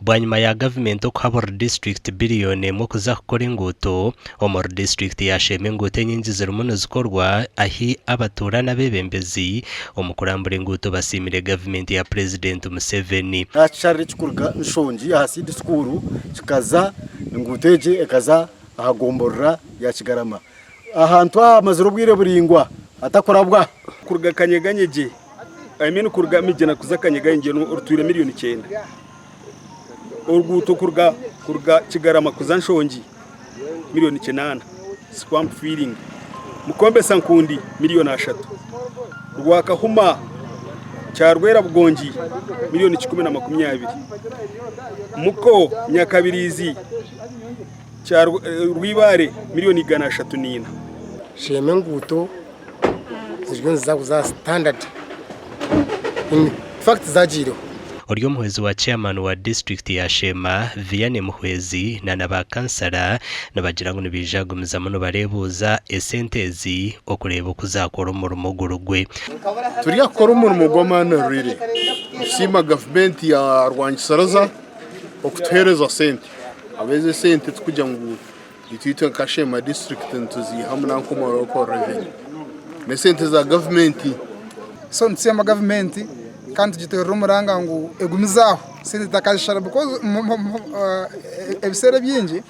bwanyuma ya Gavumenti okuhabura district biliyoni mu kuza kukora enguuto omuri district ya Sheema enguuto enyingi zirimu nizikorwa ahi abatura n'abeebembezi omu kurambura enguuto basiimire Gavumenti ya President Museveni. Achari chikurga nshonji hasi diskuru chikaza enguuto eje ekaza ahagomborera ya Kigarama ahantu amaziro bwire buringwa atakorabwa kurga kanyeganyeje kurga mijena kuza kanyeganye no urutwire miliyoni 9 urguto kurga Kigarama kuza nshonji miliyoni 8 swamp feeling mukombe sankundi miliyoni 3 rwakahuma cyarwera bugonji miliyoni 1020 muko nyakabirizi rwibare miliyoni 300 Sheema enguuto ziryo za standard in fact zagiro Oryo muhwezi wa chairman wa district ya Sheema Vianney Muhwezi na nabakansara nabagira ngo nibijagumiza muno barebuza esentezi okureba kuzakora umurimo gurugwe turiya kora umurimo gw'amana riri Sheema Gavumenti ya Rwangisaraza okutuhereza sente abeze sente tukujya ngo itwite nka Sheema district ntuzihamuna nkomoro ko revenue ne sente za Gavumenti so nsema Gavumenti kandi gitero umuranga ngo egumizaho sente takashara because ebisere byingi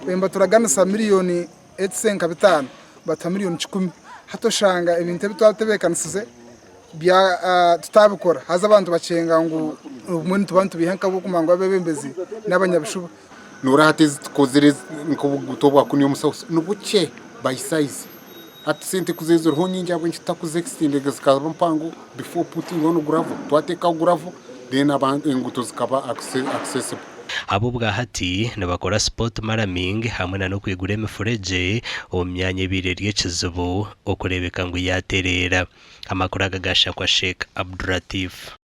bemba turaganisa miliyoni 8.5 bata miliyoni 10 hatoshanga ibintu bitwatebekanisize bya tutabikora haza abantu bacenga ngo umuntu tubantu bihanka bwo kumanga Abeebembezi n'abanyabishuba nurahatize tukozereza nko gutobwa kuniyo musausi nubuce by size at sente kuzezo rhonyinja bwenchi takuzextendega zikaba mpango before putting on gravel twateka gravel then abantu enguto zikaba accessible abo bwahati nabakora sport maraming hamwe no kwigura emifureje omyanye birerye kizibu okurebeka ngo yaterera amakuru agagasha kwa Sheikh Abdulatif.